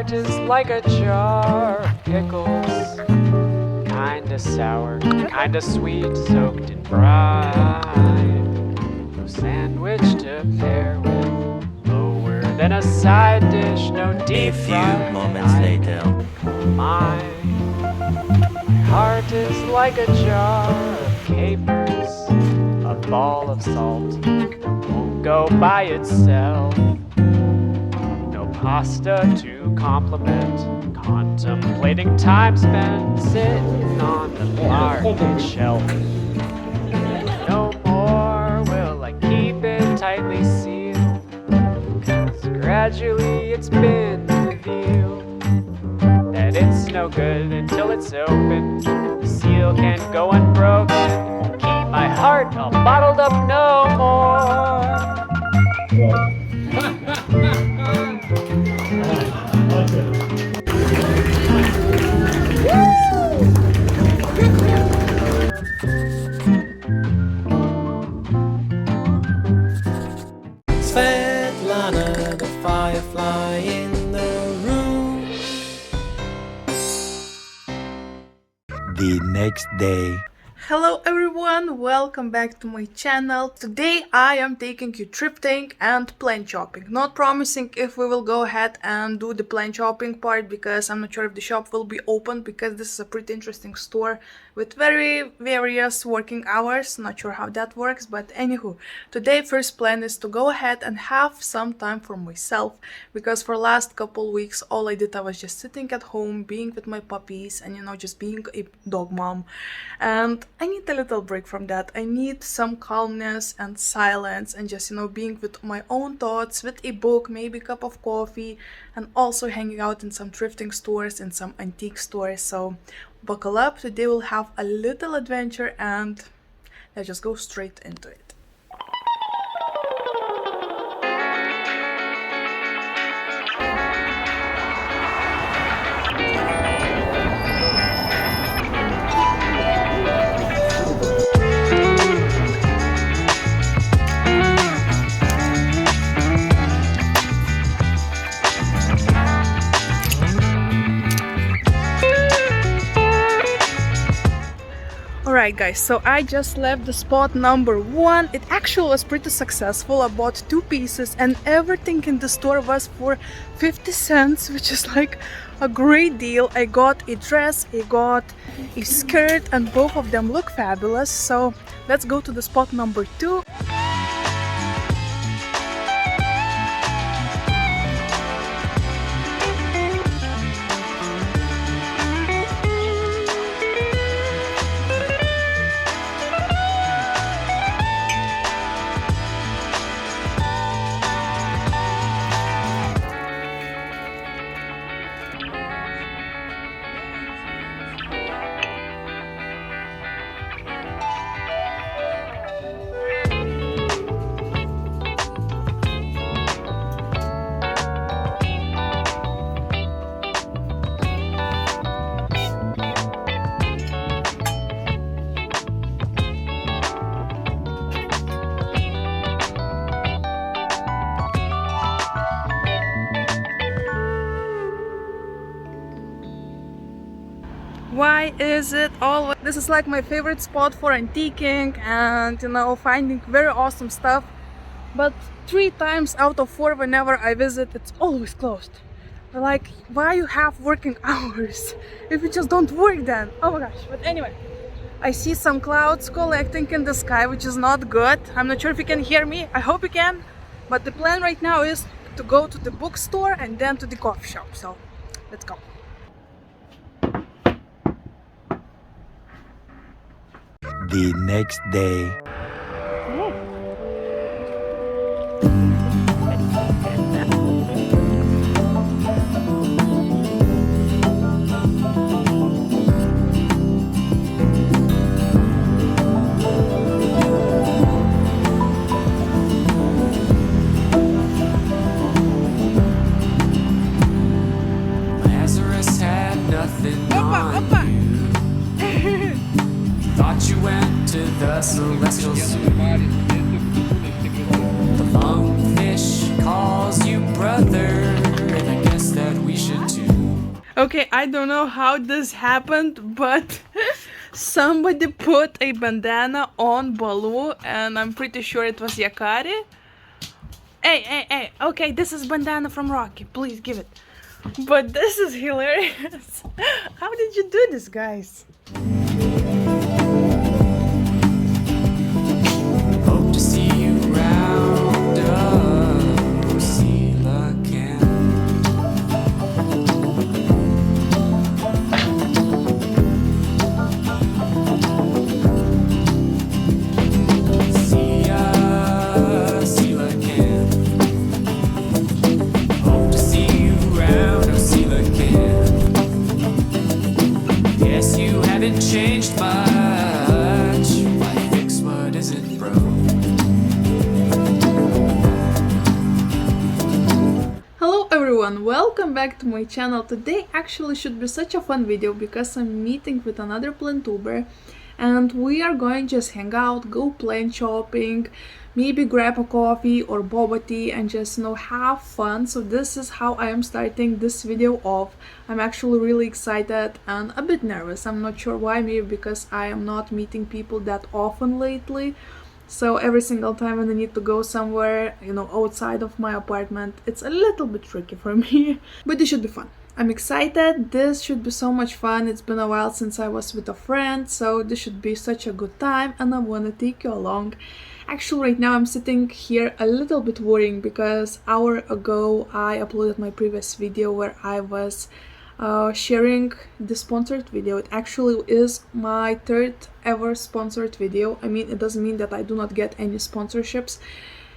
heart is like a jar of pickles, kinda sour, kinda sweet, soaked in brine. No sandwich to pair with, lower than a side dish, no deep fry. A few moments later. My heart is like a jar of capers, a ball of salt that won't go by itself. No pasta to compliment, contemplating time spent sitting on the market shelf. No more will I keep it tightly sealed, 'cause gradually it's been revealed that it's no good until it's open. The seal can't go unbroken. Keep my heart all bottled up no more. Svetlana, the firefly in the room. The next day. Hello everyone, welcome back to my channel. Today I am taking you thrifting and plant shopping. Not promising if we will go ahead and do the plant shopping part, because I'm not sure if the shop will be open, because this is a pretty interesting store with very various working hours. Not sure how that works, but anywho, today first plan is to go ahead and have some time for myself, because for last couple weeks all I did, I was just sitting at home being with my puppies and just being a dog mom, and I need a little break from that. I need some calmness and silence and just being with my own thoughts, with a book, maybe a cup of coffee, and also hanging out in some thrifting stores and some antique stores. So buckle up, today we'll have a little adventure and let's just go straight into it. Alright guys, so I just left the spot number 1. It actually was pretty successful. I bought 2 pieces and everything in the store was for 50 cents, which is like a great deal. I got a dress, I got a skirt, and both of them look fabulous. So let's go to the spot number 2. Why is it always... This is like my favorite spot for antiquing and finding very awesome stuff, but 3 times out of 4 whenever I visit, it's always closed. Like, why you have working hours if you just don't work then? Oh my gosh. But anyway, I see some clouds collecting in the sky, which is not good. I'm not sure if you can hear me. I hope you can. But the plan right now is to go to the bookstore and then to the coffee shop. So let's go. The next day. Lazarus had nothing on you. Thought you went to the celestial Okay, I don't know how this happened, but somebody put a bandana on Baloo, and I'm pretty sure it was Yakari. Hey, okay, this is bandana from Rocky. Please give it. But this is hilarious. How did you do this, guys? Hope to see you round up, Sela Camp. See ya, Sela Camp. Hope to see you round up, Sela Camp. Guess you haven't changed much. Why fix what isn't broke? Hello everyone, welcome back to my channel. Today actually should be such a fun video because I'm meeting with another plantuber and we are going to just hang out, go plant shopping, maybe grab a coffee or boba tea and just have fun. So this is how I am starting this video off. I'm actually really excited and a bit nervous. I'm not sure why, maybe because I am not meeting people that often lately. So every single time when I need to go somewhere, outside of my apartment, it's a little bit tricky for me. But this should be fun. I'm excited. This should be so much fun. It's been a while since I was with a friend, so this should be such a good time and I want to take you along. Actually, right now I'm sitting here a little bit worrying because an hour ago I uploaded my previous video where I was sharing the sponsored video. It actually is my third ever sponsored video. I mean, it doesn't mean that I do not get any sponsorships.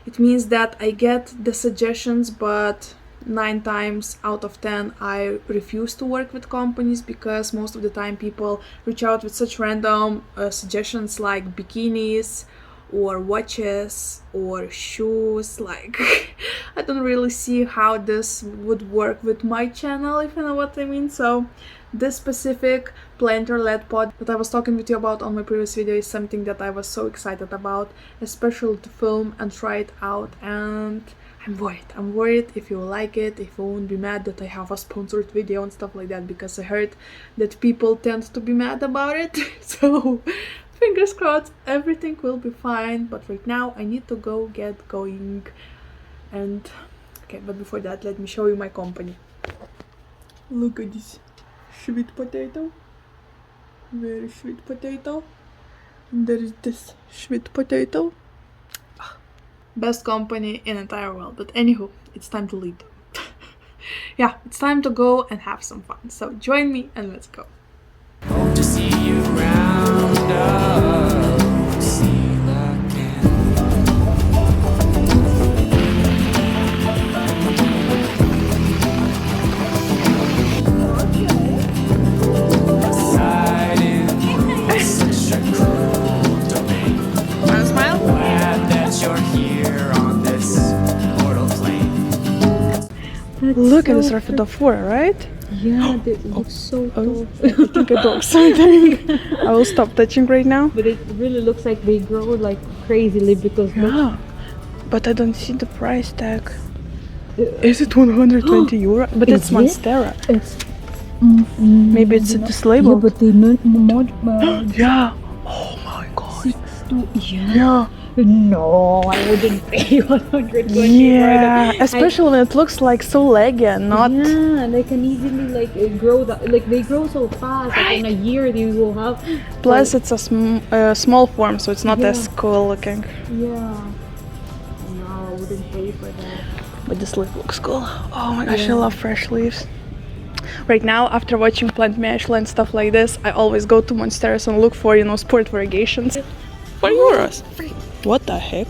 It means that I get the suggestions, but 9 times out of 10 I refuse to work with companies because most of the time people reach out with such random suggestions like bikinis or watches or shoes. Like I don't really see how this would work with my channel, if you know what I mean. So this specific planter-led pod that I was talking with you about on my previous video is something that I was so excited about, especially to film and try it out, and I'm worried if you will like it, if you won't be mad that I have a sponsored video and stuff like that, because I heard that people tend to be mad about it. So fingers crossed, everything will be fine. But right now I need to go get going. And okay, but before that, let me show you my company. Look at this sweet potato, very sweet potato. And there is this sweet potato. Best company in entire world. But anywho, it's time to leave. Yeah, it's time to go and have some fun. So join me and let's go. Hope to see you round up, Sela Camp. Deciding such a cruel domain. Wanna smile? Glad that you're here on this mortal plane. Look at this Rafida 4, right? Yeah, they look so tall. I think I broke something. I will stop touching right now. But it really looks like they grow like crazily because Yeah, but I don't see the price tag. Is it 120 euro? But it's Is it? Monstera. it's Maybe it's this label. yeah, but they mod Yeah. Oh my god. 6 to Yeah. No, I wouldn't pay 120. Yeah. Especially when it looks like so leggy and not. Yeah, they can easily grow like they grow so fast. Like in a year they will have. Plus, it's a small form, so it's not Yeah. as cool looking. Yeah. No, I wouldn't pay for that. But this leaf looks cool. Oh my gosh, I Yeah. love fresh leaves. Right now, after watching Plant Mashla and stuff like this, I always go to Monsteras and look for, sport variegations. 4 euros. What the heck?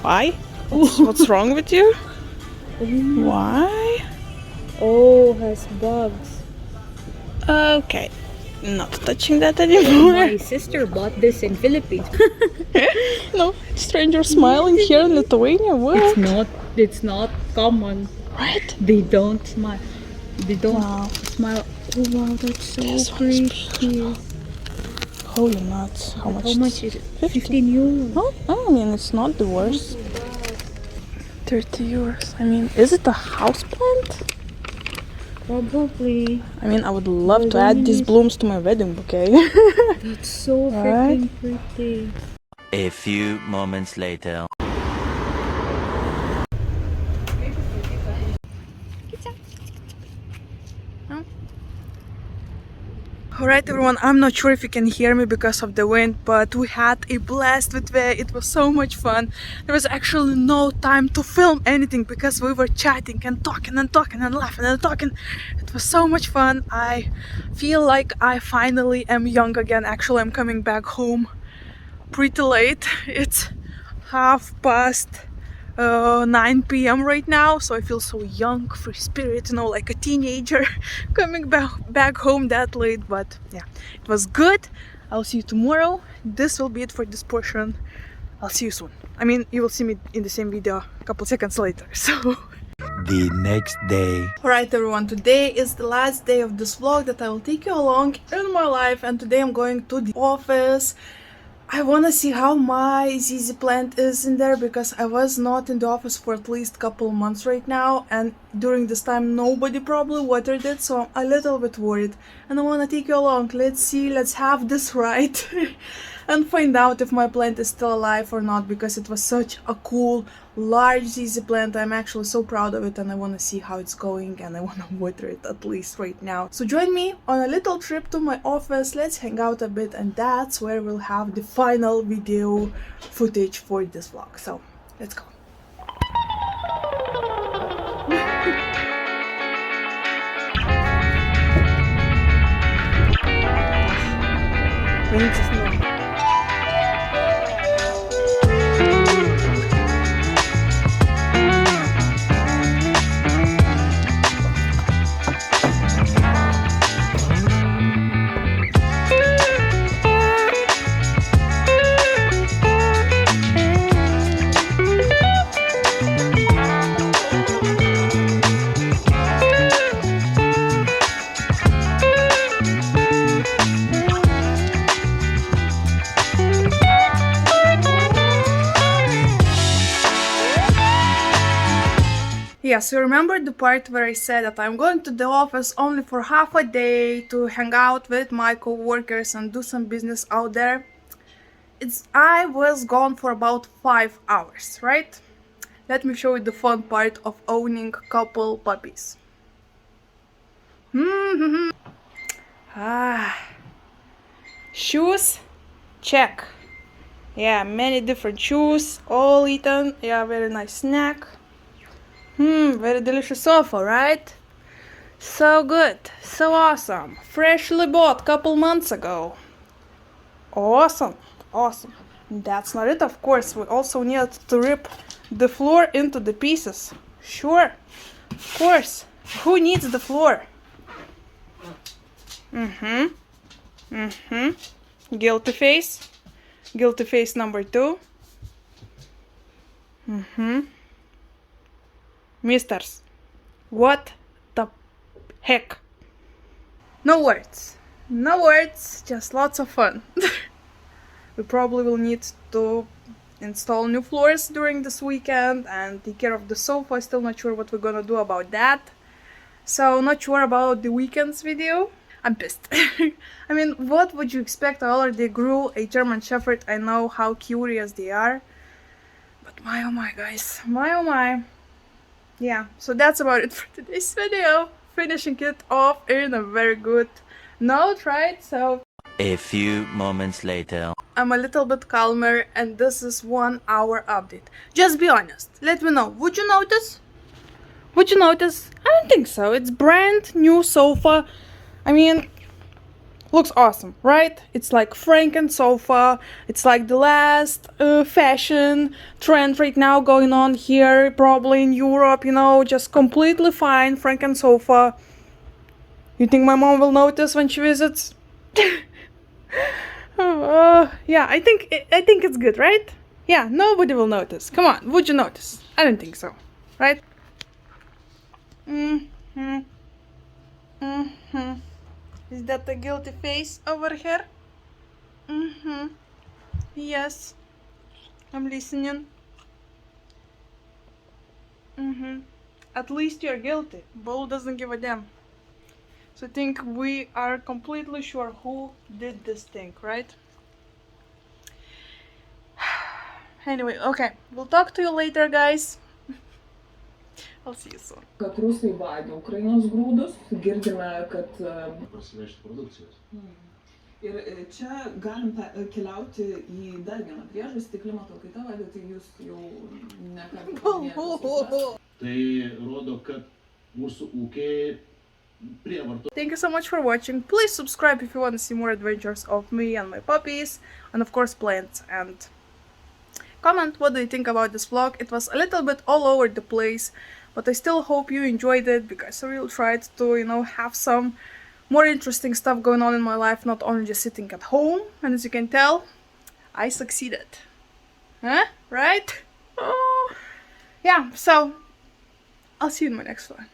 Why? What's wrong with you? Why? Oh, has bugs. Okay, not touching that anymore. My sister bought this in Philippines. No, strangers smiling here in Lithuania. What? It's not common. Right? They don't smile. They don't Wow. smile. Oh wow, that's so This one is pretty. Holy nuts! How much? How much is it? 50. 15 euros. Oh, I mean, it's not the worst. 30 euros. I mean, is it a house plant? Probably. I mean, I would love But to then add you these need- blooms to my wedding bouquet. That's so Right? freaking pretty. A few moments later. Alright everyone, I'm not sure if you can hear me because of the wind, but we had a blast with Vey. It was so much fun. There was actually no time to film anything because we were chatting and talking and talking and laughing and talking. It was so much fun. I feel like I finally am young again. Actually, I'm coming back home pretty late. It's half past 9 p.m. right now, so I feel so young, free spirit, you know, like a teenager coming back home that late. But yeah, it was good. I'll see you tomorrow. This will be it for this portion. I'll see you soon. I mean, you will see me in the same video a couple seconds later. So The next day. alright everyone, today is the last day of this vlog that I will take you along in my life, and today I'm going to the office. I wanna see how my ZZ plant is in there because I was not in the office for at least a couple months right now, and during this time nobody probably watered it, so I'm a little bit worried and I wanna take you along. Let's see, let's have this right and find out if my plant is still alive or not, because it was such a cool large ZZ plant. I'm actually so proud of it and I want to see how it's going, and I want to water it at least right now. So join me on a little trip to my office. Let's hang out a bit, and that's where we'll have the final video footage for this vlog. So let's go. We need to snow. Yes, you remember the part where I said that I'm going to the office only for half a day to hang out with my co-workers and do some business out there? I was gone for about 5 hours, right? Let me show you the fun part of owning couple puppies. Shoes? Check. Yeah, many different shoes, all eaten. Yeah, very nice snack. Very delicious sofa, right? So good, so awesome. Freshly bought couple months ago. Awesome, awesome. That's not it, of course. We also need to rip the floor into the pieces. Sure, of course. Who needs the floor? Guilty face. Guilty face number 2. Misters, what the heck? No words. No words, just lots of fun. We probably will need to install new floors during this weekend and take care of the sofa. Still not sure what we're gonna do about that. So not sure about the weekend's video. I'm pissed. I mean, what would you expect? I already grew a German Shepherd. I know how curious they are. But my oh my, guys. My oh my. Yeah, so that's about it for today's video. Finishing it off in a very good note, right? So A few moments later. I'm a little bit calmer, and this is 1 hour update. Just be honest. Let me know. Would you notice? Would you notice? I don't think so. It's brand new sofa. I mean, looks awesome, right? It's like Franken sofa. It's like the last fashion trend right now going on here, probably in Europe, you know, just completely fine Franken sofa. You think my mom will notice when she visits? Yeah, I think it's good, right? Yeah, nobody will notice. Come on, would you notice? I don't think so, right? Is that a guilty face over here? Yes. I'm listening. At least you're guilty. Bull doesn't give a damn. So I think we are completely sure who did this thing, right? Anyway, okay, we'll talk to you later, guys. I'll see you soon. Kad Rusai vagia Ukrainos grūdus, girdime, kad prasivežti produkcijos. ir čia galim keliauti į dar vieną priežastį klimato kaita, vaida, tai jūs jau ne kartą paminėjote. Tai rodo, kad mūsų ūkiai prievarto. Thank you so much for watching. Please subscribe if you want to see more adventures of me and my puppies, and of course plants, and comment what do you think about this vlog. It was a little bit all over the place, but I still hope you enjoyed it, because I really tried to, you know, have some more interesting stuff going on in my life, not only just sitting at home. And as you can tell, I succeeded. Huh? Right? Oh. Yeah, so I'll see you in my next one.